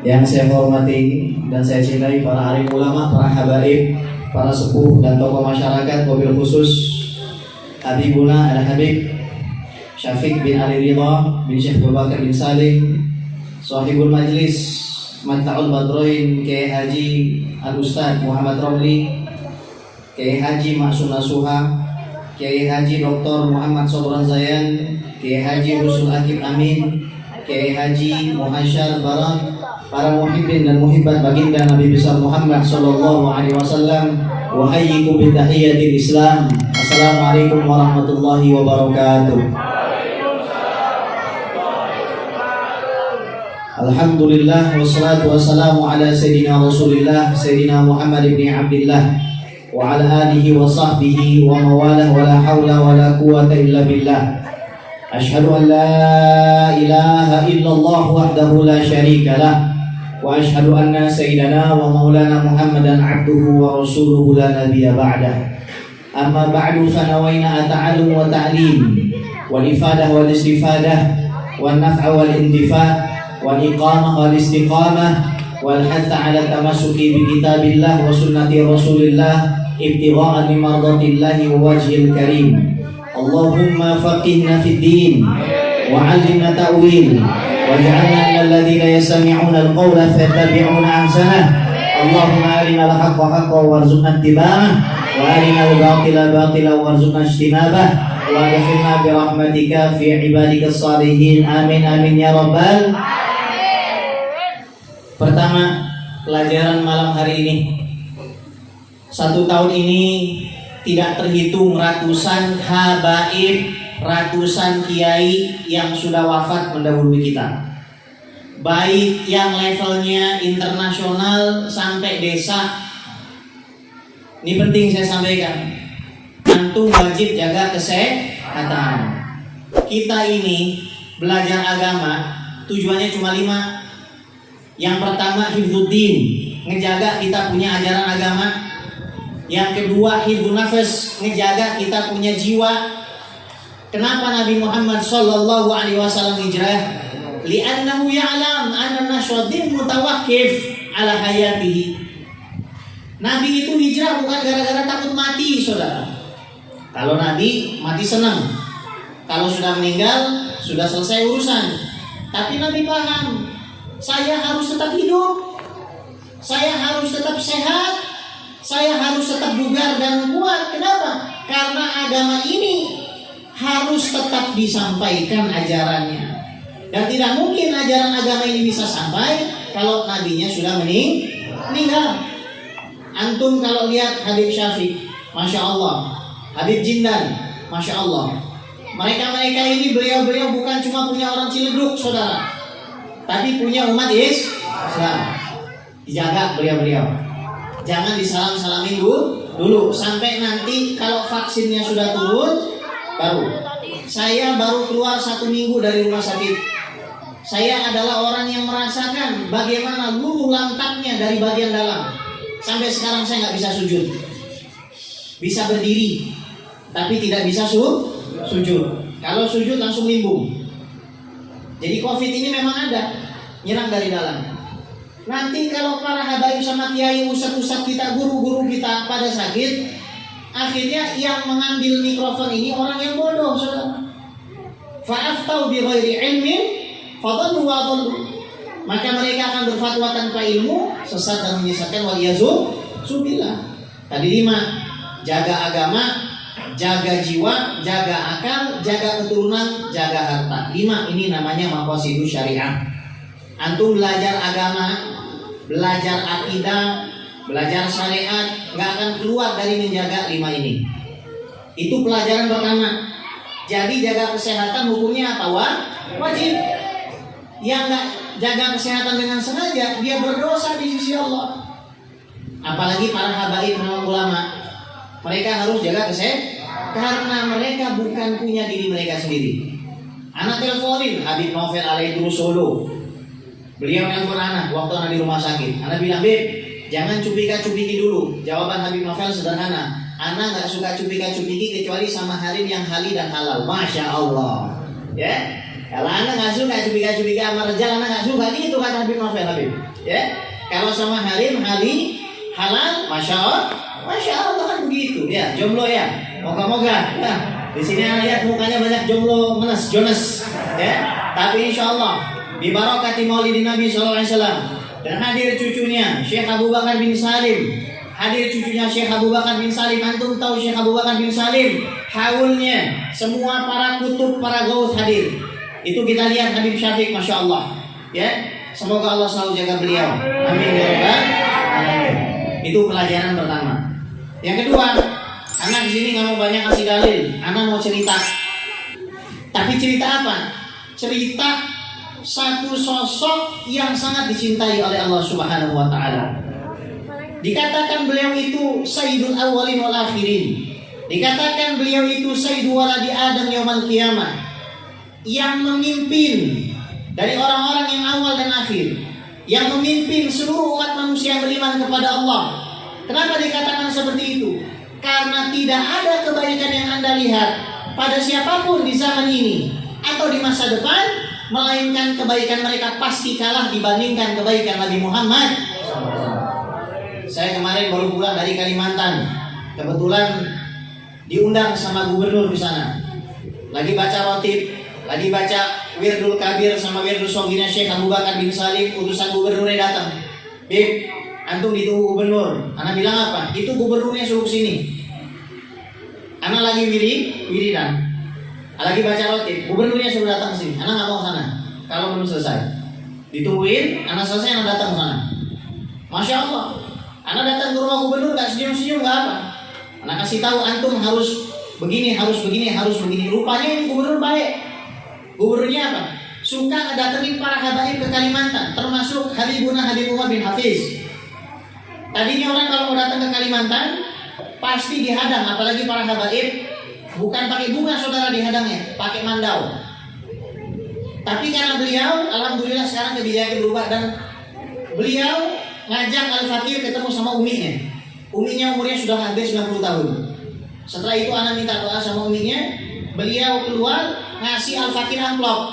Yang saya hormati dan saya cintai para alim ulama, para habaib, para sepuh dan tokoh masyarakat, wabil khusus Habibuna Al-Habib Syafiq bin Ali Ridha bin Syekh Abu Bakar bin Salim, Sahibul Majlis Mata'ul Badroin, Kiai Haji Al-Ustadz Muhammad Romli, Kiai Haji Maksum Nasuha, Kiai Haji Dr. Muhammad Sobran Zayan, Kiai Haji Husul Akib Amin, Kiai Haji Muhasyar Barat, para muhibbin dan muhibbat baginda Nabi besar Muhammad sallallahu alaihi wasallam, wa hayyikum bi tahiyyatil Islam. Assalamualaikum warahmatullahi wabarakatuh. Alhamdulillah wassalatu wassalamu ala sayyidina Rasulillah sayyidina Muhammad ibn Abdullah wa ala alihi wa sahbihi wa mawalah wa la hawla wa la quwwata illa billah. Ashhadu an la ilaha illallah wahdahu la syarika lah wa ashhadu anna sayyidana wa maulana Muhammadan abduhu wa rasuluhu la nabiyya ba'dah. Amma ba'du, fanawayna ata'allum wa ta'lim wal ifadah wal istifadah wal naf'a wal intifa' wal iqamah wal istiqamah wal hatha ala tamassuki bi kitabillah wa sunnati rasulillah ibtigha'an li mardatillahi wa wajhil karim. Allahumma faqihna fid din wa 'allimna ta'wil waj'alna minal ladzina yastami'una al-qawla fayattabi'una ahsanah. Allahumma arina al-haqqa haqqan warzuqna ittiba'ah wa arina al-batila batilan warzuqna ijtinabah wa adkhilna bi rahmatika fi ibadikas shalihin. Amin amin ya rabbal. Pertama, pelajaran malam hari ini. 1 tahun ini tidak terhitung ratusan habaib, ratusan kiai yang sudah wafat mendahului kita, baik yang levelnya internasional sampai desa. Ini penting saya sampaikan, antum wajib jaga kesehatan. Kita ini belajar agama tujuannya cuma 5. Yang pertama hifdzuddin, ngejaga kita punya ajaran agama. Yang kedua hifdzun nafas, ngejaga kita punya jiwa. Kenapa Nabi Muhammad sallallahu alaihi wasallam hijrah? Li'annahu ya'lam anna nashaddin mutawaqqif ala hayatihi. Nabi itu hijrah bukan gara-gara takut mati, saudara. Kalau Nabi mati senang, kalau sudah meninggal sudah selesai urusan. Tapi Nabi paham, saya harus tetap hidup, saya harus tetap sehat, saya harus tetap bugar dan kuat. Kenapa? Karena agama ini harus tetap disampaikan ajarannya. Dan tidak mungkin ajaran agama ini bisa sampai kalau nabinya sudah meninggal. Antum kalau lihat Habib Syafiq, Masya Allah, Habib Jindan, Masya Allah. Mereka ini beliau bukan cuma punya orang Ciledug, saudara, tapi punya umat Islam. Dijaga beliau. Jangan disalam-salamin dulu sampai nanti kalau vaksinnya sudah turun baru. Saya baru keluar 1 minggu dari rumah sakit. Saya adalah orang yang merasakan bagaimana luluh lantaknya dari bagian dalam. Sampai sekarang saya nggak bisa sujud. Bisa berdiri, tapi tidak bisa sujud. Kalau sujud langsung limbung. Jadi COVID ini memang ada, nyerang dari dalam. Nanti kalau para habaib sama kiai, ustaz-ustaz kita, guru-guru kita pada sakit, akhirnya yang mengambil mikrofon ini orang yang bodoh, saudara. Fa'aftau bi ghairi ilmin fadallu wa adallu. Maka mereka akan berfatwa tanpa ilmu, sesat dan menyesatkan, wal yazubillah. Tadi 5, jaga agama, jaga jiwa, jaga akal, jaga keturunan, jaga harta. 5 ini namanya maqasidus syariah. Antum belajar agama, belajar akidah, belajar syariat, nggak akan keluar dari menjaga 5 ini. Itu pelajaran pertama. Jadi jaga kesehatan hukumnya apa? Wajib. Yang nggak jaga kesehatan dengan sengaja, dia berdosa di sisi Allah. Apalagi para habaib ulama, mereka harus jaga kesehatan karena mereka bukan punya diri mereka sendiri. Anak teleponin Habib Novel alaihi Solo. Beliau nelfon anak waktu anak di rumah sakit. Anak bilang, "Beb, jangan cupika-cupiki dulu." Jawaban Habib Novel sederhana, "Anak nggak suka cupika-cupiki kecuali sama harim yang halal dan halal." Masya Allah, ya. Kalau anak nggak suka cubika-cubika sama rejal, anak nggak suka gitu kata Habib Novel Habib. Ya, kalau sama Halim halal, masya Allah kan begitu. Ya, jomblo ya, moga-moga. Ya, di sini anak lihat mukanya banyak jomblo Jonas. Ya, tapi insya Allah di barokati Maulidin Nabi SAW dan hadir cucunya Syekh Abu Bakar bin Salim. Hadir cucunya Syekh Abu Bakar bin Salim. Antum tahu Syekh Abu Bakar bin Salim, haulnya semua para kutub, para gaus hadir. Itu kita lihat Habib Syafiq, masya Allah. Ya, semoga Allah selalu jaga beliau. Amin ya rabbal alamin. Itu pelajaran pertama. Yang kedua, anak di sini nggak mau banyak kasih dalil. Anak mau cerita. Tapi cerita apa? Cerita satu sosok yang sangat dicintai oleh Allah Subhanahu Wa Taala. Dikatakan beliau itu Sayyidul Awwalin wal Akhirin. Dikatakan beliau itu Sayyidu Waladi Adam Yaumil Qiyamah. Yang memimpin dari orang-orang yang awal dan akhir, yang memimpin seluruh umat manusia yang beriman kepada Allah. Kenapa dikatakan seperti itu? Karena tidak ada kebaikan yang Anda lihat pada siapapun di zaman ini atau di masa depan, melainkan kebaikan mereka pasti kalah dibandingkan kebaikan Nabi Muhammad. Saya kemarin baru pulang dari Kalimantan, kebetulan diundang sama gubernur di sana. Lagi baca rotib, lagi baca Wirdul Kabir sama Wirdul Sogina Syekh Abu Bakar bin Salim, utusan gubernurnya datang. Bib, antum ditunggu gubernur. Anak bilang apa? Itu gubernurnya suruh sini. Anak lagi wiridan. Lagi baca rotib, gubernurnya suruh datang sini. Anak nggak mau ke sana. Kalau belum selesai, ditungguin. Anak selesai, anak datang ke sana. Masya Allah. Anak datang ke rumah gubernur nggak senyum-senyum, nggak apa. Anak kasih tahu antum harus begini, harus begini, harus begini. Rupanya ini gubernur baik. Gubernurnya apa? Suka ngedatengin para habaib ke Kalimantan, termasuk Habibullah bin Hafiz. Tadinya orang kalau mau datang ke Kalimantan pasti dihadang, apalagi para habaib. Bukan pakai bunga saudara dihadangnya, pakai mandau. Tapi karena beliau, alhamdulillah sekarang kebijakan berubah dan beliau ngajak Al-Fakir ketemu sama uminya. Uminya umurnya sudah hampir 90 tahun. Setelah itu anak minta doa sama uminya. Beliau keluar ngasih Al-Fakir amplop.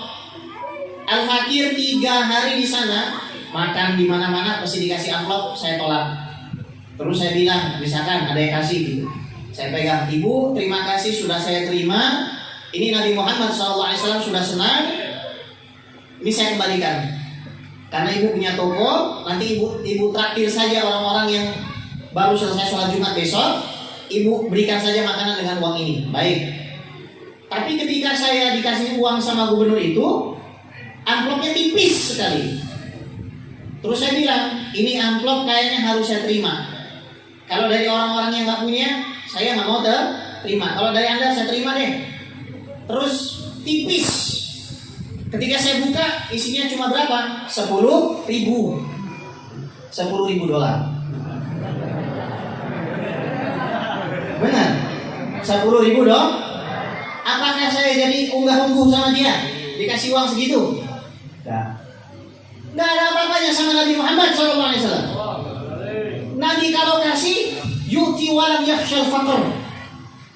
Al-Fakir 3 hari di sana makan di mana-mana pasti dikasih amplop. Saya tolak. Terus saya bilang, misalkan ada yang kasih gitu, saya pegang, ibu terima kasih sudah saya terima. Ini Nabi Muhammad SAW sudah senang. Ini saya kembalikan. Karena ibu punya toko, nanti ibu traktir saja orang-orang yang baru selesai sholat Jumat besok. Ibu berikan saja makanan dengan uang ini. Baik. Tapi ketika saya dikasih uang sama gubernur itu, amplopnya tipis sekali. Terus saya bilang, ini amplop kayaknya harus saya terima. Kalau dari orang-orang yang nggak punya, saya nggak mau terima. Kalau dari Anda saya terima deh. Terus tipis. Ketika saya buka, isinya cuma berapa? 10.000. 10.000 dolar. Benar? 10.000 dong? Apakah saya jadi unggah-ungguh sama dia? Dikasih uang segitu? Nggak ada apa-apanya sama Nabi Muhammad SAW. Nabi kalau kasih, yu'ti walam yakhshal faqr.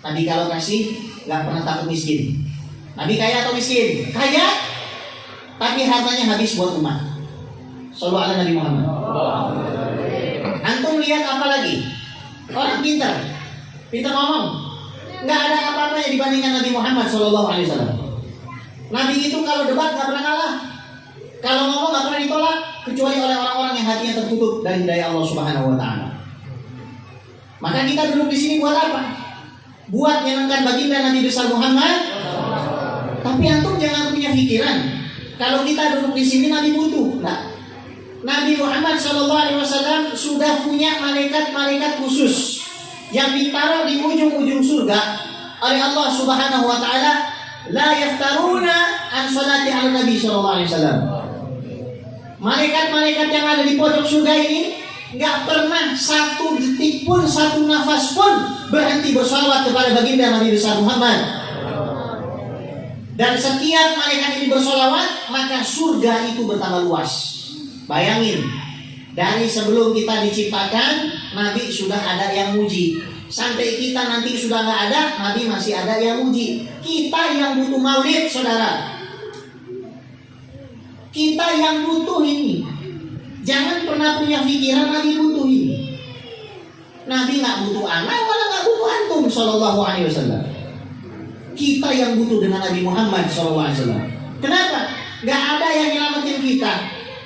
Nabi kalau kasih, nggak pernah takut miskin. Nabi kaya atau miskin? Kaya, tapi hartanya habis buat umat. Shallallahu ala Nabi Muhammad. Antum lihat apa lagi? Orang pintar ngomong. Nggak ada apa-apanya dibandingkan Nabi Muhammad SAW. Nabi itu kalau debat nggak pernah kalah. Kalau ngomong nggak pernah ditolak, kecuali oleh orang-orang yang hatinya tertutup dari hidayah Allah Subhanahu Wa Taala. Maka kita duduk di sini buat apa? Buat menyenangkan baginda Nabi besar Muhammad. Tapi antum jangan punya pikiran kalau kita duduk di sini Nabi butuh. Nah, Nabi Muhammad SAW sudah punya malaikat-malaikat khusus yang ditaruh di ujung-ujung surga oleh Allah Subhanahu Wa Taala. La yaftaruna an salati ala Nabi SAW. Malaikat-malaikat yang ada di pojok surga ini nggak pernah satu detik pun, satu nafas pun berhenti bersalawat kepada baginda Nabi besar Muhammad. Dan setiap malaikat ini bersalawat, maka surga itu bertambah luas. Bayangin, dari sebelum kita diciptakan, Nabi sudah ada yang muji. Sampai kita nanti sudah nggak ada, Nabi masih ada yang muji. Kita yang butuh maulid, saudara. Kita yang butuh ini. Jangan pernah punya pikiran Nabi butuh ini. Nabi nggak butuh anak, malah nggak butuh antum sallallahu alaihi wasallam. Kita yang butuh dengan Nabi Muhammad sallallahu alaihi wasallam. Kenapa? Nggak ada yang nyelamatin kita.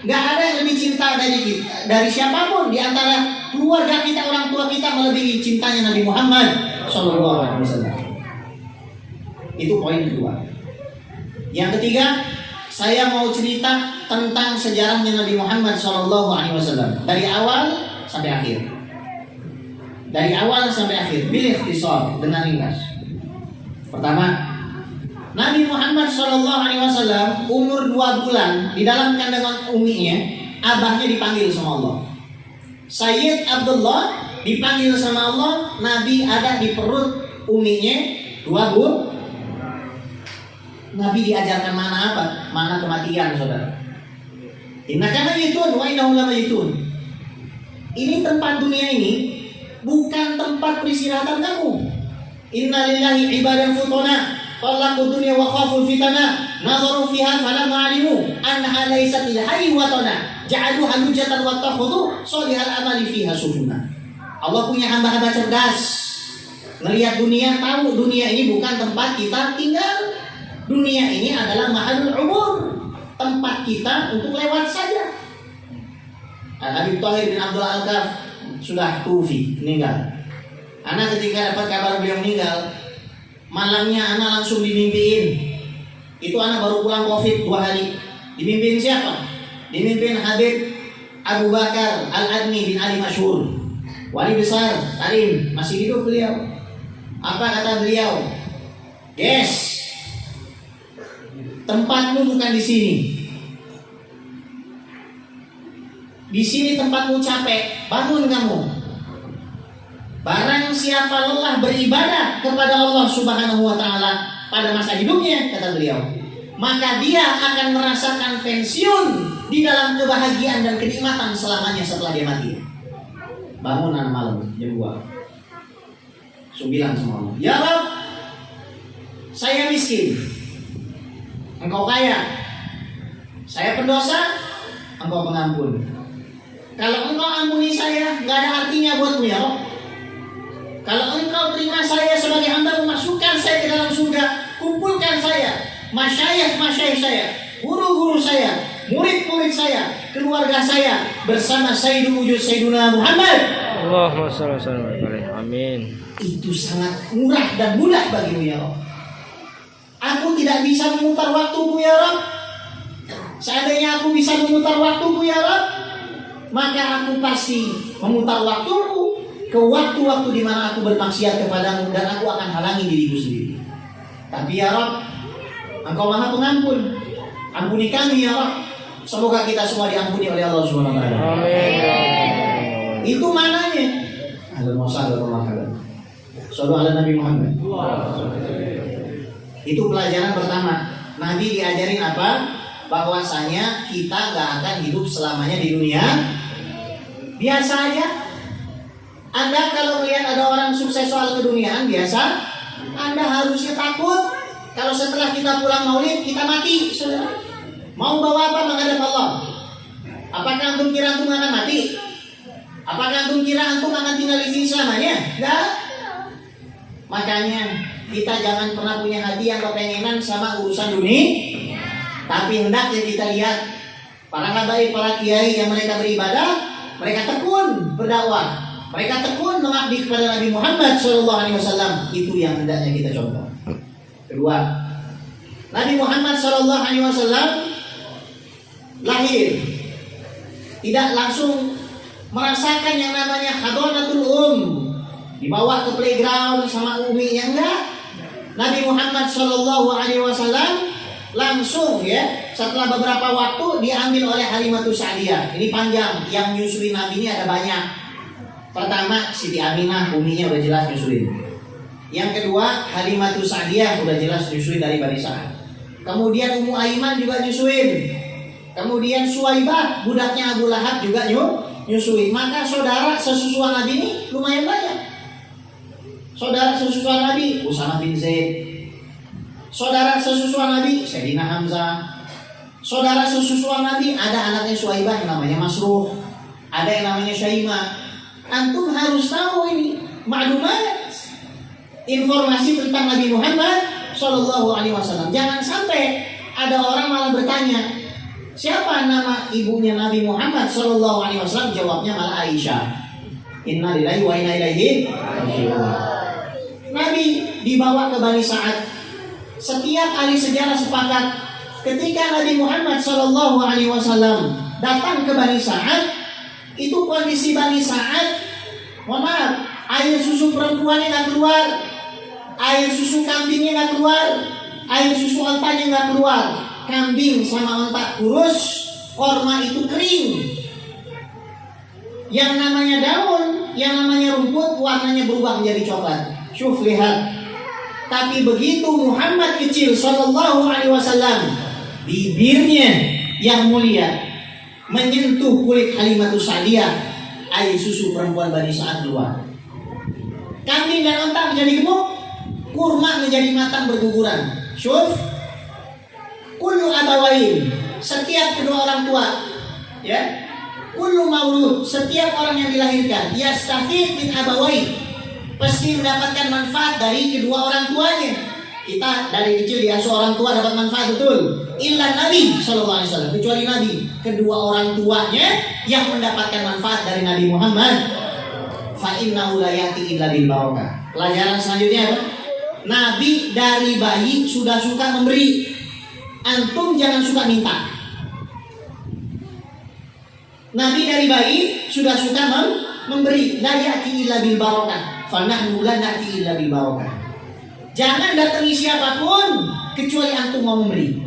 Nggak ada yang lebih cinta dari kita, dari siapapun di antara keluarga kita, orang tua kita melebihi cintanya Nabi Muhammad sallallahu alaihi wasallam. Itu poin kedua. Yang ketiga, saya mau cerita tentang sejarahnya Nabi Muhammad SAW dari awal sampai akhir. Dari awal sampai akhir, bil ikhtisar, dengan ringkas. Pertama, Nabi Muhammad SAW umur 2 bulan di dalam kandungan uminya, abahnya dipanggil sama Allah. Sayyid Abdullah dipanggil sama Allah, Nabi ada di perut uminya 2 bulan. Nabi diajarkan mana apa? Mana kematian, saudara. Innaka mayitun wa innahum lamayitun. Ini tempat dunia ini bukan tempat peristirahatan kamu. Inna lillahi ibadan futana talaqu dunya wa khaful fitana nazaru fiha falamma alimu annaha laysat lil hayy watana ja'alu halujatan wa takhudhu salihal amali fiha sufuna. Allah punya hamba-hamba cerdas. Melihat dunia, tahu dunia ini bukan tempat kita tinggal. Dunia ini adalah mahalul umur, tempat kita untuk lewat saja. Habib Thahir bin Abdul Al-Kaf sudah tufi, meninggal. Anak ketika dapat kabar beliau meninggal, malamnya anak langsung dimimpiin. Itu anak baru pulang COVID 2 hari. Dimimpiin siapa? Dimimpin Habib Abu Bakar Al-Adni bin Ali Masyhur, wali besar Tarim, masih hidup beliau. Apa kata beliau? Yes, tempatmu bukan di sini. Di sini tempatmu capek, bangun kamu. Barang siapa lelah beribadah kepada Allah Subhanahu wa taala pada masa hidupnya, kata beliau, maka dia akan merasakan pensiun di dalam kebahagiaan dan kenikmatan selamanya setelah dia mati. Bangun anak malam jam 2. So bilang sama Allah, ya Rabb, saya miskin, Engkau kaya, saya pendosa, Engkau pengampun. Kalau Engkau ampuni saya, nggak ada artinya buatmu ya Rabb. Kalau Engkau terima saya sebagai hamba, masukkan saya ke dalam surga, kumpulkan saya, masyayikh saya, guru-guru saya, murid-murid saya, keluarga saya bersama Sayyidul Wujud Sayyiduna Muhammad. Allahumma shalli alaihi. Amin. Itu sangat murah dan mudah bagimu ya Rabb. Aku tidak bisa memutar waktuku ya Rabb. Seandainya aku bisa memutar waktuku ya Rabb, maka aku pasti memutar waktuku ke waktu-waktu di mana aku bermaksiat kepadamu, dan aku akan halangi diriku sendiri. Tapi ya Rabb, Engkau Maha Pengampun, ampuni kami ya Rabb. Semoga kita semua diampuni oleh Allah Subhanahu wa taala. Amin. Itu mananya. Alhamdulillah. Sallallahu ala Nabi Muhammad. Itu pelajaran pertama. Nabi diajarin apa? Bahwasanya kita gak akan hidup selamanya di dunia biasa aja. Anda kalau melihat ada orang sukses soal keduniaan biasa, Anda harusnya takut kalau setelah kita pulang maulid kita mati. Saudara, mau bawa apa menghadap Allah? Apakah antum kira antum akan mati? Apakah antum kira antum akan tinggal di sini selamanya? Enggak. Makanya kita jangan pernah punya hati yang kepengenan sama urusan dunia. Tapi hendaknya kita lihat para habaib, para kiai yang mereka beribadah, mereka tekun berdakwah, mereka tekun mengabdi kepada Nabi Muhammad SAW. Itu yang hendaknya kita contoh. Kedua, Nabi Muhammad SAW lahir tidak langsung merasakan yang namanya hadonatul dibawa ke playground sama uminya, enggak. Nabi Muhammad SAW langsung ya setelah beberapa waktu diambil oleh Halimatus Sa'diyah. Ini panjang, yang nyusuin Nabi ini ada banyak. Pertama Siti Aminah, uminya udah jelas nyusuin. Yang kedua Halimatus Sa'diyah udah jelas nyusuin dari Bani Sa'ad. Kemudian Ummu Aiman juga nyusuin. Kemudian Suwaibah budaknya Abu Lahab juga nyusuin. Maka saudara sesusuan Nabi ini lumayan banyak. Saudara sesusuan Nabi Usamah bin Zaid. Saudara sesusuan Nabi Sayyidina Hamzah. Saudara sesusuan Nabi, ada anaknya Suhaibah yang namanya Masruh, ada yang namanya Syaimah. Antum harus tahu ini maklumat, informasi tentang Nabi Muhammad Shallallahu Alaihi Wasallam. Jangan sampai ada orang malah bertanya, siapa nama ibunya Nabi Muhammad Shallallahu Alaihi Wasallam? Jawabnya malah Aisyah. Inna lillahi wa inna ilaihi raji'un. Nabi dibawa ke Bani Sa'ad. Setiap ahli sejarah sepakat ketika Nabi Muhammad Shallallahu Alaihi Wasallam datang ke Bani Sa'ad, itu kondisi Bani Sa'ad, mohon maaf, air susu perempuannya nggak keluar, air susu kambingnya nggak keluar, air susu ontanya nggak keluar. Kambing sama onta kurus, korma itu kering. Yang namanya daun, yang namanya rumput, warnanya berubah menjadi coklat. Syuf, lihat. Tapi begitu Muhammad kecil Sallallahu Alaihi Wasallam, bibirnya yang mulia menyentuh kulit Halimatus Sa'diyah, air susu perempuan Bani Sa'ad keluar. Kambing dan onta menjadi gemuk, kurma menjadi matang berguguran. Syuf, kullu abawain, setiap kedua orang tua, ya. Kullu maulud, setiap orang yang dilahirkan, yastafid min abawain, pasti mendapatkan manfaat dari kedua orang tuanya. Kita dari kecil diasuh orang tua dapat manfaat, betul. Illa Nabi Sallallahu Alaihi Wasallam, kecuali Nabi, kedua orang tuanya yang mendapatkan manfaat dari Nabi Muhammad. Fa innahu la yati illa bil barakah. Pelajaran selanjutnya apa? Nabi dari bayi sudah suka memberi. Antum jangan suka minta. Nabi dari bayi sudah suka memberi. La yati illa bil barakah. Fa nahnu la nati illa bil barakah. Jangan datangi siapapun kecuali antum mau memberi.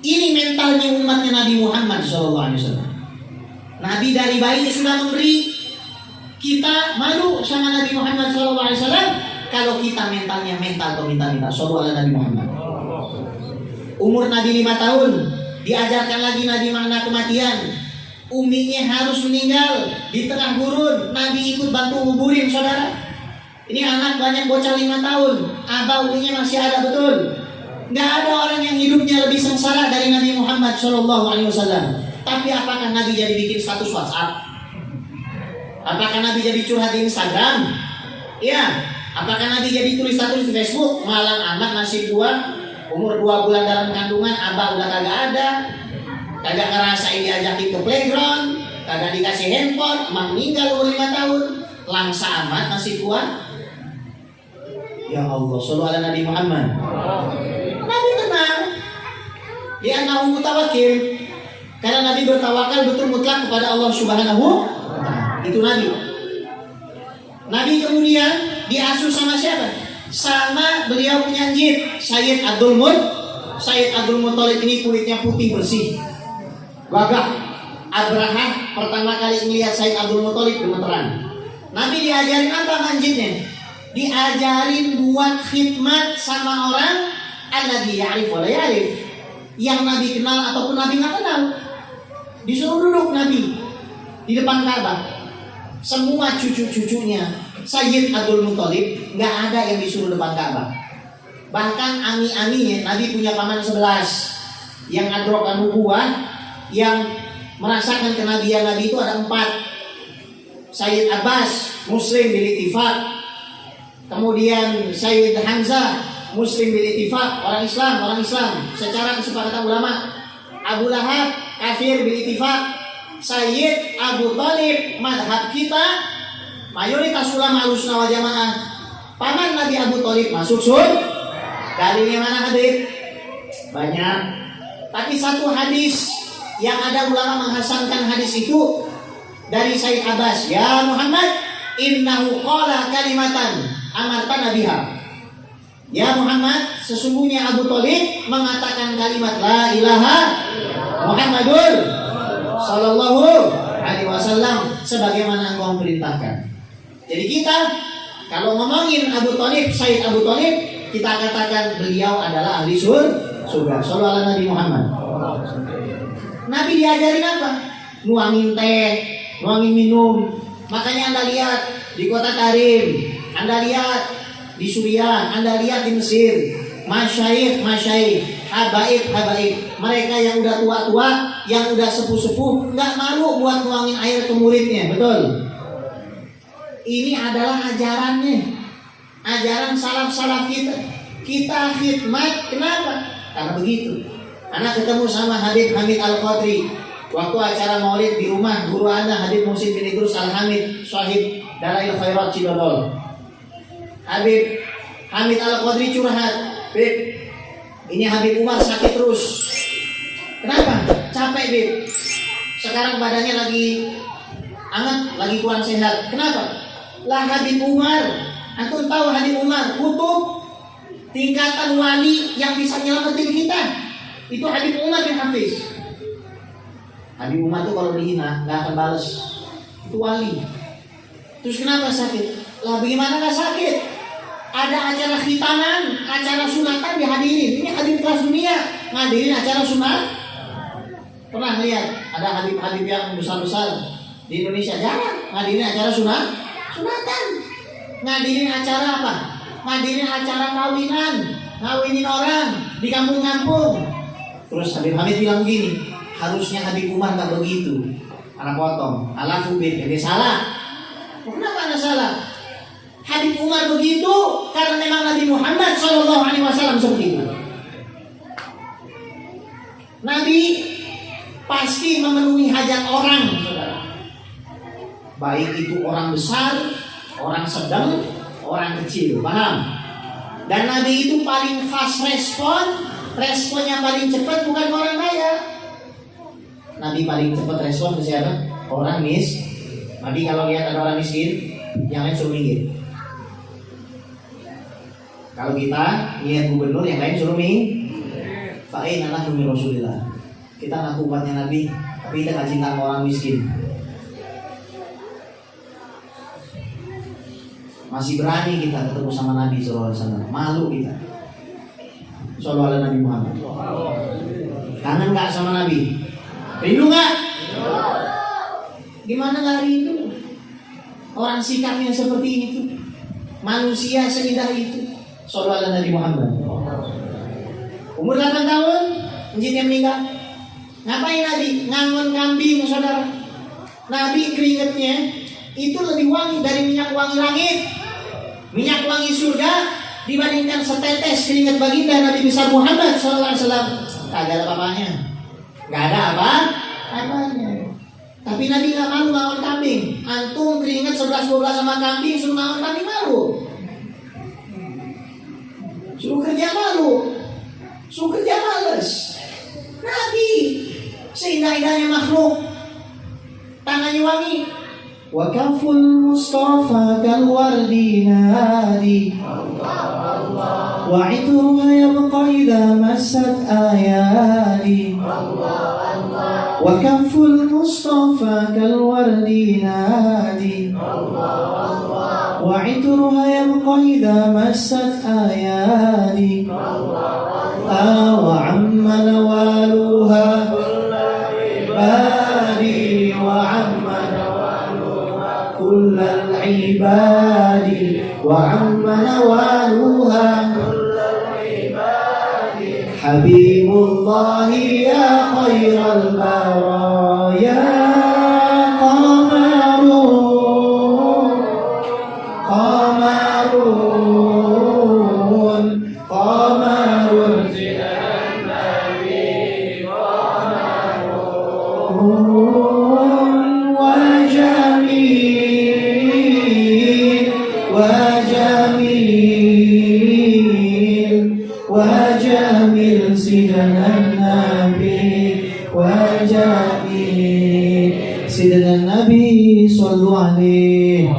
Ini mentalnya umatnya Nabi Muhammad SAW. Nabi dari bayi sudah memberi. Kita malu sama Nabi Muhammad SAW kalau kita mentalnya mental peminta-minta. Sallallahu Nabi Muhammad. Umur Nabi 5 tahun, diajarkan lagi Nabi makna kematian. Uminya harus meninggal di tengah gurun, Nabi ikut bantu nguburin, saudara. Ini anak banyak bocah 5 tahun, abah uminya masih ada, betul. Nggak ada orang yang hidupnya lebih sengsara dari Nabi Muhammad SAW. Tapi apakah Nabi jadi bikin status WhatsApp? Apakah Nabi jadi curhat di Instagram? Ya. Apakah Nabi jadi tulis status di Facebook? Malam anak masih 2, umur 2 bulan dalam kandungan, abah udah kagak ada, kagak ngerasain diajakin ke playground, kagak dikasih handphone, emang meninggal umur 5 tahun, langsa amat masih kuat. Ya Allah, sallallahu ala Nabi Muhammad. Nabi tenang. Dia annahu mutawakkil. Karena Nabi bertawakal betul mutlak kepada Allah Subhanahu wa Ta'ala. Itu Nabi. Nabi kemudian diasuh sama siapa? Sama beliau punya anjing, Sayyid Abdul Muttalib ini kulitnya putih bersih, gagah. Abraha pertama kali melihat Sayyid Abdul Muttalib gemeteran. Nabi diajarin apa anjingnya? Diajarin buat khidmat sama orang alladzi ya'rif wa la ya'rif, yang Nabi kenal ataupun Nabi nggak kenal. Disuruh duduk Nabi di depan Ka'bah. Semua cucu-cucunya Sayyid Abdul Muttalib nggak ada yang disuruh depan Ka'bah. Bahkan ami-aminya, Nabi punya paman 11 yang adrokan nubuwah, yang merasakan kenabian Nabi itu ada 4. Sayyid Abbas Muslim bil ittifaq. Kemudian Sayyid Hamzah Muslim bil ittifaq, orang Islam secara kesepakatan ulama. Abu Lahab kafir bil ittifaq. Sayyid Abu Thalib, madhab kita mayoritas ulama Ahlussunnah wal Jamaah, paman Nabi Abu Thalib masuk surga. Dalilnya mana hadis? Banyak. Tapi satu hadis yang ada ulama menghasankan hadis itu dari Sayyid Abbas. Ya Muhammad, innahu qala kalimatan amartana biha. Ya Muhammad, sesungguhnya Abu Thalib mengatakan kalimat la ilaha Muhammadur Sallallahu Alaihi Wasallam sebagaimana engkau perintahkan. Jadi kita kalau ngomongin Abu Thalib, Sayyid Abu Thalib, kita katakan beliau adalah ahli surga. Sallallahu alaihi Nabi Muhammad. Nabi diajarin apa? Nuangin teh, nuangin minum. Makanya Anda lihat di kota Tarim, Anda lihat di Suriah, Anda lihat di Mesir, masyayikh habaib. Mereka yang udah tua-tua, yang udah sepuh-sepuh, nggak malu buat nuangin air ke muridnya, betul? Ini adalah ajarannya, ajaran salaf kita. Kita khidmat, kenapa? Karena begitu. Anak ketemu sama Habib Hamid Al-Qadri waktu acara maulid di rumah guru anak Habib Muhsin bin Idrus Al-Hamid, Syahid Dalail Khairat Cidodol. Habib Hamid Al-Qadri curhat, Bib, ini Habib Umar sakit terus. Kenapa? Capek, Bib. Sekarang badannya lagi anget, lagi kurang sehat. Kenapa? Lah Habib Umar, antum tahu Habib Umar kutub tingkatan wali yang bisa nyelamatin kita. Itu Habib Umar bin Hafiz. Habib Umar tuh kalau dihina nggak akan balas. Itu wali. Terus kenapa sakit? Lah bagaimana nggak sakit? Ada acara khitaman, acara sunatan dihadirin. Ini Habib kelas dunia ngadirin acara sunat. Pernah lihat ada Habib-Habib yang besar-besar di Indonesia? Jarang ngadirin acara sunatan. Ngadirin acara apa? Ngadirin acara kawinan, ngawinin orang di kampung-kampung. Terus Habib Hamid bilang gini, harusnya Habib Umar nggak begitu. Anak potong, alafu bid, jadi salah. Kenapa anda salah? Habib Umar begitu karena memang Nabi Muhammad SAW seperti itu. Nabi pasti memenuhi hajat orang, saudara. Baik itu orang besar, orang sedang, orang kecil, paham? Dan Nabi itu paling fast respon, responnya paling cepat bukan orang kaya. Nabi paling cepat respon ke siapa? Orang Nabi kalau lihat ada orang miskin, yang lain suruh minggir. Kalau kita lihat gubernur, yang lain suruh minggir. Fa'in anak demi Rasulullah. Kita ngaku umatnya Nabi, tapi kita nggak cinta sama orang miskin. Masih berani kita ketemu sama Nabi SAW. Malu kita. Sallallahu alaihi Nabi Muhammad. Kangen nggak sama Nabi? Rindu nggak? Gimana nggak rindu? Orang sikapnya seperti itu, manusia seindah itu. Sallallahu alaihi Nabi Muhammad. Umur 8 tahun, jinnya meninggal. Ngapain Nabi? Ngangon kambing, saudara. Nabi keringetnya itu lebih wangi dari minyak wangi langit, minyak wangi surga dibandingkan setetes keringat baginda Nabi besar Muhammad SAW. Kagak ada apa-apanya, nggak ada apa-apanya. Tapi Nabi nggak malu ngangon kambing. Antum keringat 11-12 sama kambing, suruh ngangon kambing malu. Suruh kerja malu, suruh kerja males. Nabi seindah-indahnya makhluk, tangannya wangi. Wa kaful Mustafa kal wardi nadi, wa itruha yabqa idha massat ayadi. Wa kaful Mustafa kal wardi nadi, wa itruha yabqa idha massat ayadi. Wa amma nawaluha ibadi, wa amma كل العباد وعم نوالها حبيب الله يا خير البرايا قمرون قمرون قمرون وجميل سيدنا النبي وجميل سيدنا النبي صلوا عليه.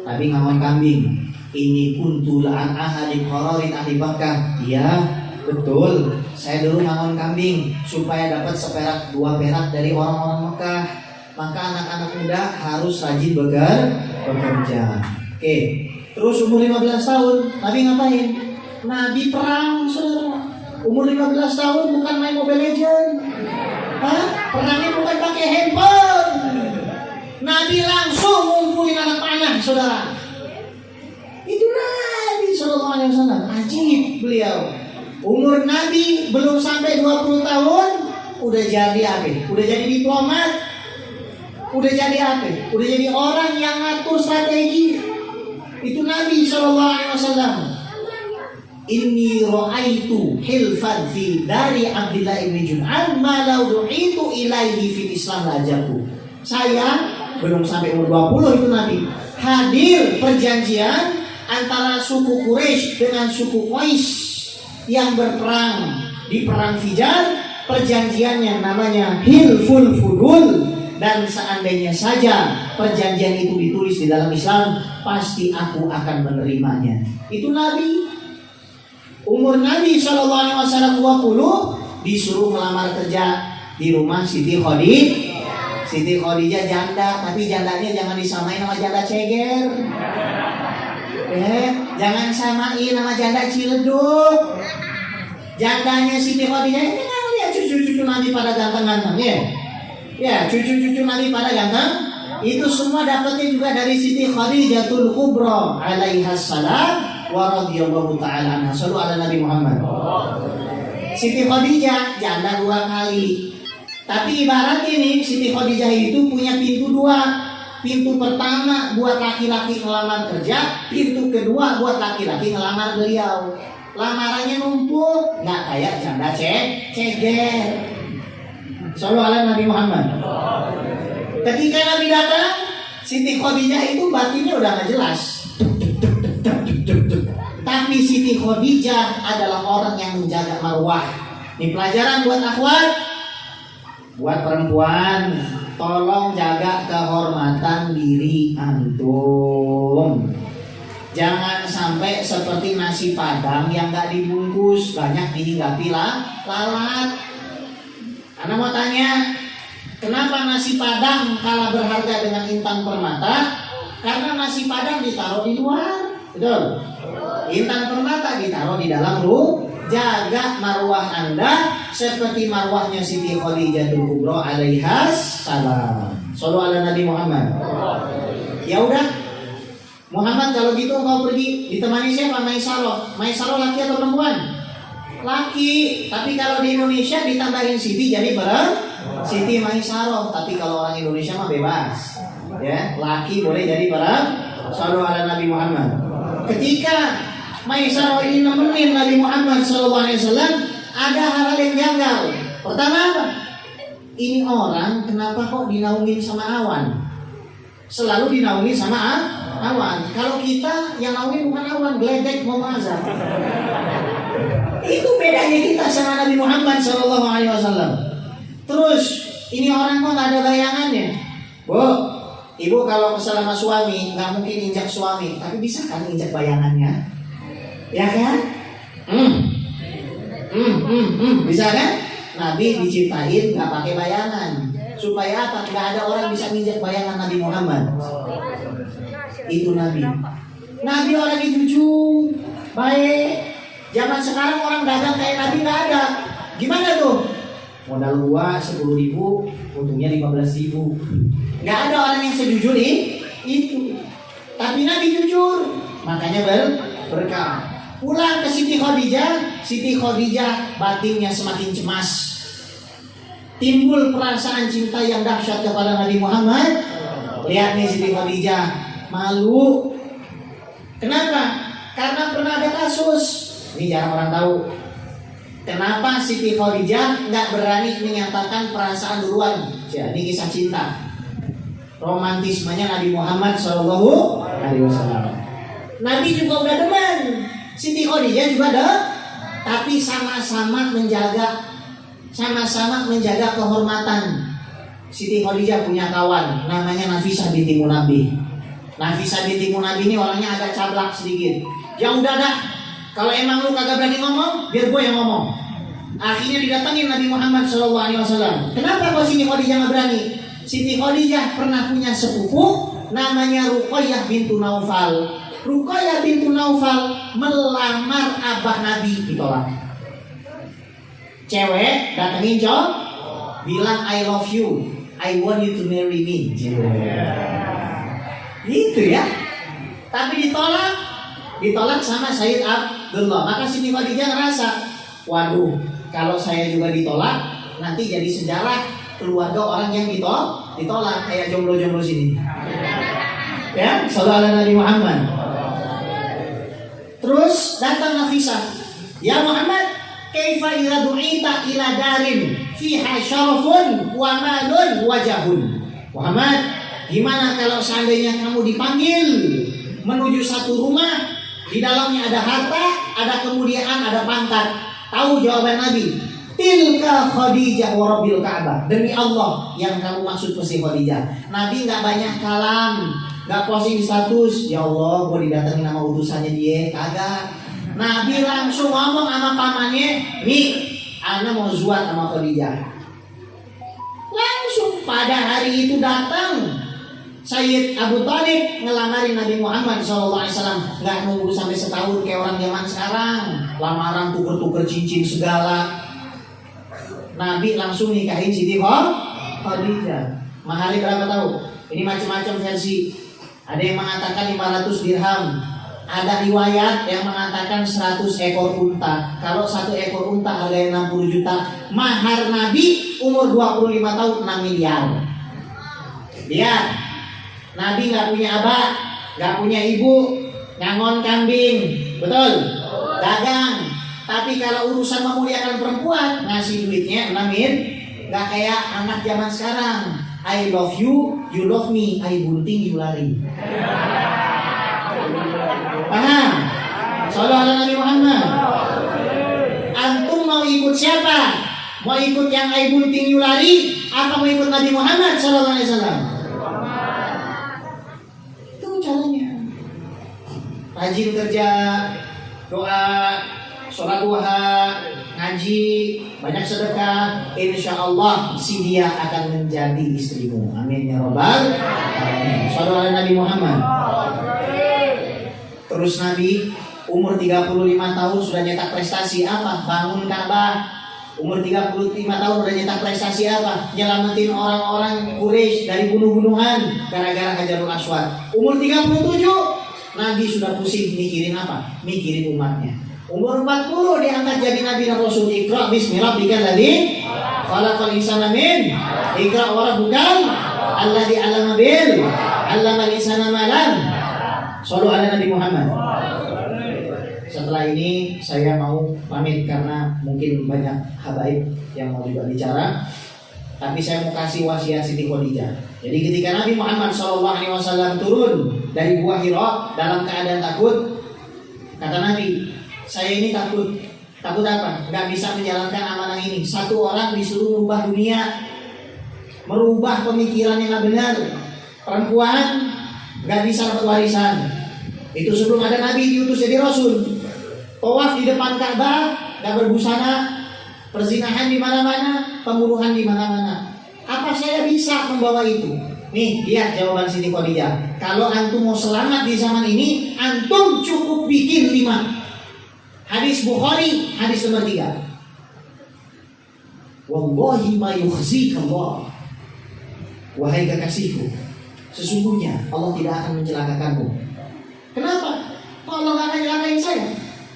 Nabi ngangon kambing. Ini kuntul an ahli qararin ahli Makkah. Iya, betul. Saya dulu ngangon kambing supaya dapat seperak 2 perak dari orang-orang Mekah. Maka anak-anak muda harus rajin bekerja. Oke. Terus umur 15 tahun, Nabi ngapain? Nabi perang, saudara. Umur 15 tahun bukan main Mobile Legends. Perangnya bukan pakai handphone. Nabi langsung ngumpulin anak panah, saudara. Itu Nabi SAW. Ajib beliau. Nabi belum sampai 20 tahun udah jadi apa? Udah jadi diplomat. Udah jadi apa? Udah jadi orang yang ngatur strategi. Itu Nabi SAW. Inni ra'aitu hilfan fi dari Abdullah ibn Jum'an ma law du'itu ilaihi fil Islam lajaku. Saya belum sampai umur 20 itu Nabi hadir perjanjian antara suku Quraisy dengan suku Qais yang berperang di perang Fijar. Perjanjiannya namanya Hilful Fudul, dan seandainya saja perjanjian itu ditulis di dalam Islam, pasti aku akan menerimanya. Itu Nabi. Umur Nabi SAW 20, disuruh melamar kerja di rumah Siti Khadijah. Siti Khadijah janda, tapi jandanya jangan disamain sama janda ceger. Jangan samain sama janda Ciledug. Jandanya Siti Khadijah ini kan lihat cucu-cucu Nabi pada ganteng-ganteng ya. Ya, cucu-cucu Nabi pada ganteng. Itu semua dapatnya juga dari Siti Khadijatul Kubra alaihas salam wa radhiyallahu ta'ala anha. Sallu ala Nabi Muhammad. Siti Khadijah janda 2 kali. Tapi ibarat ini Siti Khadijah itu punya pintu 2. Pintu pertama buat laki-laki ngelamar kerja, pintu kedua buat laki-laki ngelamar beliau. Lamarannya numpuk, nggak kayak janda ceger. Sallu ala Nabi Muhammad. Ketika Nabi datang, Siti Khadijah itu batinnya udah nggak jelas. Tapi Siti Khadijah adalah orang yang menjaga marwah. Ini pelajaran buat akhwat, buat perempuan, tolong jaga kehormatan diri antum. Jangan sampai seperti nasi padang yang nggak dibungkus, banyak dihinggapi lalat. Anda mau tanya, kenapa nasi padang kalah berharga dengan Intan Permata? Karena nasi padang ditaruh di luar, betul? Intan Permata ditaruh di dalam rumah. Jaga marwah Anda seperti marwahnya Siti Khadijatul Kubra alaihas salam. Sallu ala Nabi Muhammad. Ya udah, Muhammad kalau gitu engkau pergi ditemani siapa? Maisaro. Maisaro laki atau perempuan? Laki. Tapi kalau di Indonesia ditambahin Siti jadi Siti Maisaro. Tapi kalau orang Indonesia mah bebas. Ya, laki boleh jadi perempuan. Sallu ala Nabi Muhammad. Ketika Maisaro ini nemenin Nabi Muhammad SAW, ada hal yang janggal. Pertama apa? Ini orang kenapa kok dinaungin sama awan? Selalu dinaungin sama awan. Kalau kita yang naungin bukan awan, geledek mau azab. Itu bedanya kita sama Nabi Muhammad SAW. Terus ini orang kok nggak ada bayangannya. Bu, ibu kalau kesal sama suami nggak mungkin injak suami, tapi bisa kan injak bayangannya? Ya kan? Bisa kan? Nabi diciptain nggak pakai bayangan. Supaya apa? Nggak ada orang bisa nginjak bayangan Nabi Muhammad. Itu Nabi. Nabi orang yang jujur, baik. Zaman sekarang orang dagang kayak Nabi nggak ada. Gimana tuh? Modal gua 10.000, untungnya 15.000. Nggak ada orang yang sejujur itu. Tapi Nabi jujur, makanya berkah. Pulang ke Siti Khadijah batinnya semakin cemas. Timbul perasaan cinta yang dahsyat kepada Nabi Muhammad. Lihat nih Siti Khadijah malu. Kenapa? Karena pernah ada kasus. Ini jarang orang tahu. Kenapa Siti Khadijah nggak berani menyatakan perasaan duluan? Ini kisah cinta. Romantismenya Nabi Muhammad SAW. Nabi juga udah demen. Siti Khadijah juga ada, tapi sama-sama menjaga kehormatan. Siti Khadijah punya kawan namanya Nafisah binti Munabih. Nafisah binti Munabih ini orangnya agak cablak sedikit. Ya udah dah, kalau emang lu kagak berani ngomong, biar gue yang ngomong. Akhirnya didatangin Nabi Muhammad SAW. Kenapa kok Siti Khadijah nggak berani? Siti Khadijah pernah punya sepupu namanya Ruqayyah bintu Naufal. Ruqayyah bintu Naufal melamar abah Nabi, ditolak. Cewek datengin cowok, bilang I love you, I want you to marry me. Gitu ya. Tapi ditolak sama Sayyid Abdullah. Maka Siti Khadijah ngerasa Waduh, kalau saya juga ditolak, nanti jadi sejarah keluarga orang yang ditolak kayak jomblo-jomblo sini. Ya, sallallahu alaihi Nabi Muhammad. Terus datang Nafisah. Ya Muhammad, kaifa idza du'ita ila darin fiha syarafun wa malun wa jahun. Muhammad, gimana kalau seandainya kamu dipanggil menuju satu rumah, di dalamnya ada harta, ada kemuliaan, ada pangkat? Tahu jawaban Nabi? Tilka Khadijah wa Rabbil Ka'bah. Demi Allah yang kamu maksud pasti Khadijah. Nabi nggak banyak kalam, nggak posting status. Ya Allah, gue didatengin sama utusannya dia. Kagak. Nabi langsung ngomong sama pamannya, nih, ana mau zuat sama Khadijah. Langsung pada hari itu datang Sayyid Abu Thalib ngelamarin Nabi Muhammad SAW. Nggak nunggu sampai setahun kayak orang zaman sekarang, lamaran tuker-tuker cincin segala. Nabi langsung nikahin Siti Khadijah. Mahalnya berapa tahu? Ini macam-macam versi. Ada yang mengatakan 500 dirham. Ada riwayat yang mengatakan 100 ekor unta. Kalau 1 ekor unta harganya 60 juta. Mahar Nabi umur 25 tahun 6 miliar. Lihat, Nabi nggak punya abah, nggak punya ibu, ngangon kambing, betul? Dagang. Tapi kalau urusan memuliakan perempuan, ngasih duitnya 6 miliar. Nggak kayak anak zaman sekarang. I love you, you love me. I bunting, you lari. Paham? Sallallahu alaihi Nabi Muhammad. Antum mau ikut siapa? Mau ikut yang I bunting, you lari? Apa mau ikut Nabi Muhammad Sallallahu alaihi wasallam? Itu caranya. Rajin kerja, doa, sholat duha, ngaji, banyak sedekah, insya Allah si dia akan menjadi istrimu. Amin ya robbal alamin. Sallallahu alaihi Nabi Muhammad. Terus Nabi umur 35 tahun sudah nyetak prestasi apa? Bangun Ka'bah. Umur 35 tahun sudah nyetak prestasi apa? Nyelamatin orang-orang Quraisy dari bunuh-bunuhan gara-gara Hajarul Aswad. Umur 37 Nabi sudah pusing mikirin apa? Mikirin umatnya. Umur 40 diangkat jadi Nabi dan Rasul. Iqra bismillahirrahmanirrahim alladzi khalaqal insana min Iqra wa rabbukal alladzi 'allama bil 'allamal insana ma lam. Shallu ala Nabi Muhammad. Setelah ini saya mau pamit karena mungkin banyak habaib yang mau juga bicara. Tapi saya mau kasih wasiat Siti Khadijah. Jadi ketika Nabi Muhammad SAW turun dari Gua Hira dalam keadaan takut, kata Nabi, saya ini takut. Takut apa? Gak bisa menjalankan amanah ini. Satu orang disuruh merubah dunia, merubah pemikiran yang gak benar. Perempuan gak bisa dapat warisan. Itu sebelum ada Nabi diutus jadi Rasul. Tawaf di depan Ka'bah, gak berbusana, perzinahan di mana-mana, pembunuhan di mana-mana. Apa saya bisa membawa itu? Nih, lihat jawaban Siti Khadijah. Kalau antum mau selamat di zaman ini, antum cukup bikin 5. Hadis Bukhari, hadis nomor 3. Wallahi ma yukhzika Allah. Wahai kekasihku, sesungguhnya Allah tidak akan mencelakakanmu. Kenapa? Allah gak akan celakain saya.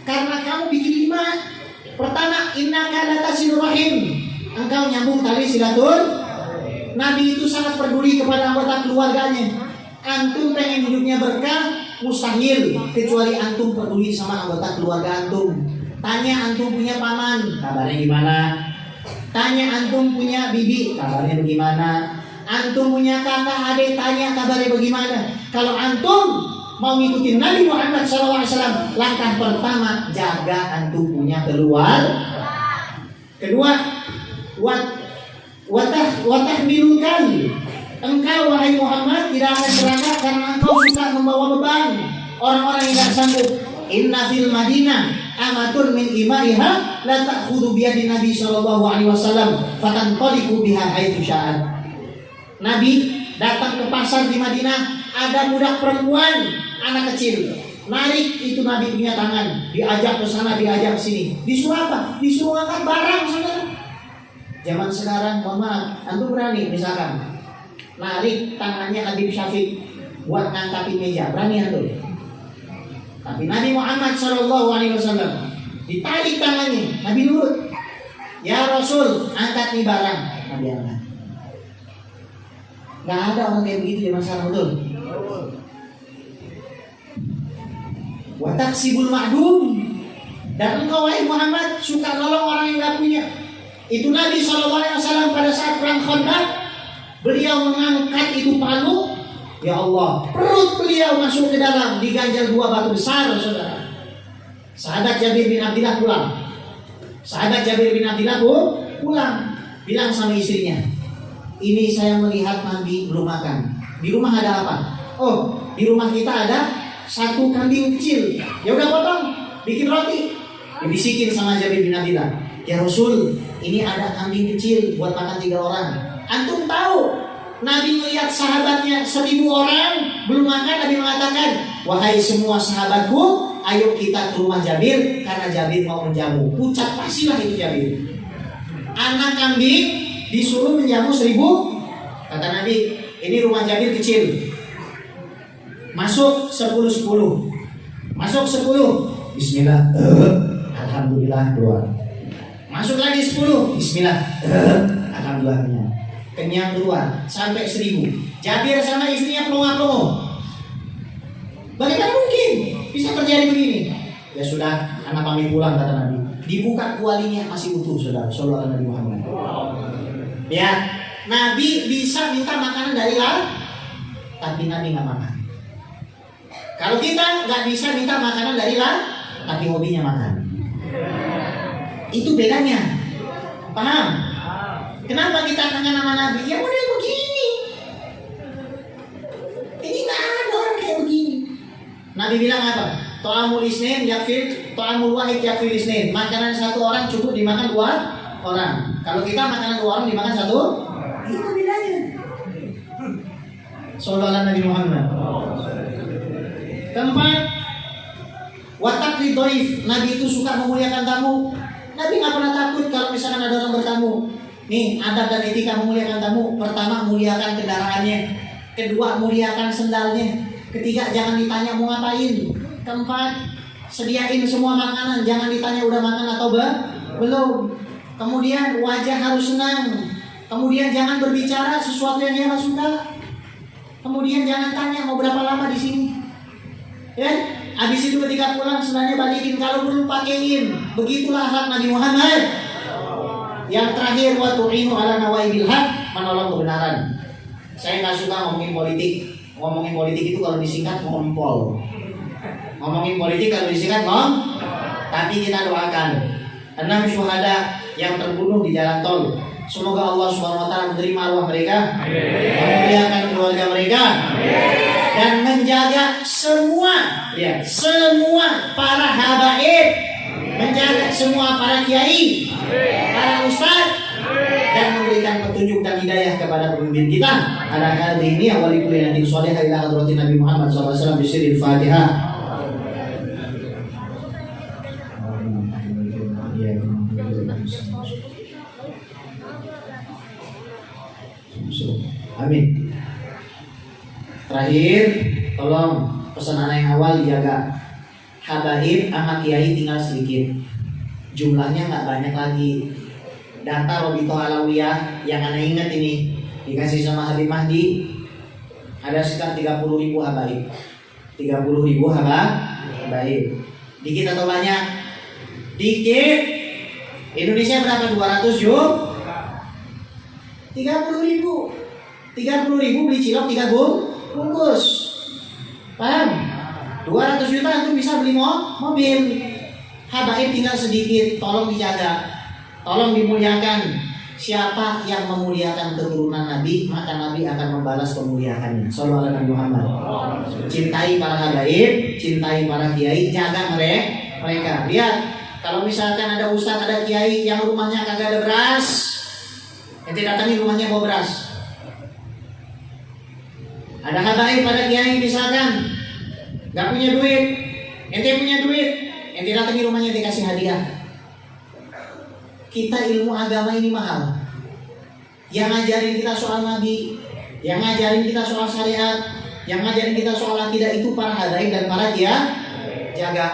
Karena kamu bikin 5. Pertama, innaka latasilu rahim. Engkau nyambung tali silaturahim. Nabi itu sangat peduli kepada anggota keluarganya. Antum pengen hidupnya berkah, mustahil kecuali antum peduli sama anggota keluarga antum. Tanya antum punya paman, kabarnya gimana? Tanya antum punya bibi, kabarnya bagaimana? Antum punya kakak adik, tanya kabarnya bagaimana? Kalau antum mau ngikutin Nabi Muhammad SAW, langkah pertama jaga antum punya keluarga. Kedua, watahmilkan. Engkau wahai Muhammad tidak akan celaka karena engkau suka membawa beban orang-orang yang tidak sanggup. Inna fil Madinah amatun min imaiha la ta'khudhu bi yadi Nabi sallallahu alaihi wasallam fatantaliqu biha haitsu sya'at. Nabi datang ke pasar di Madinah, ada budak perempuan, anak kecil. Narik itu Nabi punya tangan, diajak ke sana, diajak ke sini. Disuruh apa? Disuruh angkat barang, saudara. Zaman sekarang, mohon maaf, antum berani misalkan narik tangannya Habib Syafiq buat ngangkatin meja, berani antum? Tapi Nabi Muhammad SAW Ditarik tangannya, Nabi nurut. Ya Rasul, angkat nih barang. Nabi angkat. Gak ada orang kayak begitu di masa betul. Wa taksibul ma'dum. Dan engkau wahai Muhammad suka nolong orang yang gak punya. Itu Nabi SAW pada saat perang Khandaq, beliau mengangkat itu palu. Ya Allah, perut beliau masuk ke dalam, diganjal 2 batu besar, saudara. Sahabat Jabir bin Abdillah pulang. Sahabat Jabir bin Abdillah pulang, bilang sama istrinya, ini saya melihat Nabi belum makan. Di rumah ada apa? Oh, di rumah kita ada 1 kambing kecil. Ya udah potong, bikin roti. Dibisikin sama Jabir bin Abdillah, ya Rasul, ini ada kambing kecil buat makan 3 orang. Antum tahu Nabi melihat sahabatnya 1000 orang belum makan. Nabi mengatakan, wahai semua sahabatku, ayo kita ke rumah Jabir karena Jabir mau menjamu. Pucat pastilah itu Jabir. Anak kambing disuruh menjamu 1000. Kata Nabi, ini rumah Jabir kecil. Masuk 10-10. Masuk 10. Bismillah. Alhamdulillah keluar. Masuk lagi 10. Bismillah. Alhamdulillah kenyang keluar sampai 1000. Jabir sama istrinya pelongo-pelongo. Bagaimana mungkin bisa terjadi begini? Ya sudah, anak kami pulang, kata Nabi. Dibuka kualinya masih utuh, saudara. Sallallahu alaihi Muhammad. Ya, Nabi bisa minta makanan dari laut, tapi Nabi nggak makan. Kalau kita nggak bisa minta makanan dari laut, tapi hobinya makan. Itu bedanya. Paham? Kenapa kita kangen nama Nabi? Ya model begini. Ini nggak ada orang kayak begini. Nabi bilang apa? Ta'amul isnin yakfir, ta'amul wahid yakfir isnin. Makanan 1 orang cukup dimakan 2 orang. Kalau kita makanan 2 orang dimakan 1, itu bedanya. Sallallahu Nabi Muhammad. Keempat, watak ridhoif. Nabi itu suka memuliakan tamu. Nabi nggak pernah takut kalau misalkan ada orang bertamu. Nih, adab dan etika memuliakan tamu. Pertama, muliakan kendaraannya. Kedua, muliakan sendalnya. Ketiga, jangan ditanya mau ngapain. Keempat, sediain semua makanan. Jangan ditanya udah makan atau belum. Kemudian wajah harus senang. Kemudian jangan berbicara sesuatu yang dia nggak suka. Kemudian jangan tanya mau berapa lama di sini. Ya, habis itu ketika pulang sendalnya balikin, kalau belum pakein. Begitulah akhlak Nabi Muhammad. Yang terakhir, wa tu'inu ala nawaibil haq, menolong kebenaran. Saya nggak suka ngomongin politik. Ngomongin politik itu kalau disingkat ngompol. Ngomongin politik kalau disingkat tapi kita doakan 6 syuhada yang terbunuh di jalan tol. Semoga Allah Subhanahu wa taala menerima arwah mereka, memuliakan keluarga mereka, dan menjaga semua para habaib, menjaga semua para kiai, para ustaz, dan memberikan petunjuk dan hidayah kepada pemimpin kita. Ala hadhihi wa li kulli nabiyyin shalihah ila hadratin Nabi Muhammad sallallahu alaihi wasallam bi sirril Fatihah. Amin. Terakhir, tolong pesan anak yang awal dijaga. Habaib sama kiai tinggal sedikit, jumlahnya nggak banyak lagi. Data Robito Alawiyah yang anak ingat ini dikasih sama Habib Mahdi, ada sekitar 30.000 habaib. 30.000 habaib. Dikit atau banyak? Dikit. Indonesia berapa? 200 yuk. 30.000. 30.000 beli cilok 3 bungkus. Paham? 200 juta itu bisa beli mobil. Habaib tinggal sedikit, tolong dijaga, tolong dimuliakan. Siapa yang memuliakan keturunan Nabi, maka Nabi akan membalas kemuliaannya. Sallallahu alaihi Muhammad. Cintai para habaib, cintai para kiai, jaga mereka. Lihat, kalau misalkan ada ustaz, ada kiai yang rumahnya kagak ada beras, ente datangi rumahnya bawa beras. Ada habaib pada kiai misalkan gak punya duit, ente punya duit, ente datangi rumahnya dikasih hadiah. Kita ilmu agama ini mahal. Yang ngajarin kita soal Nabi, yang ngajarin kita soal syariat, yang ngajarin kita soal akidah itu para habaib dan para jaga.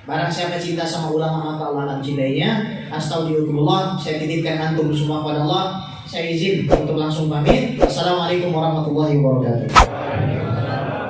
Barang siapa cinta sama ulama maka Allah akan mencintainya. Astagfirullah, saya titipkan antum semua pada Allah. Saya izin untuk langsung pamit. Assalamualaikum warahmatullahi wabarakatuh.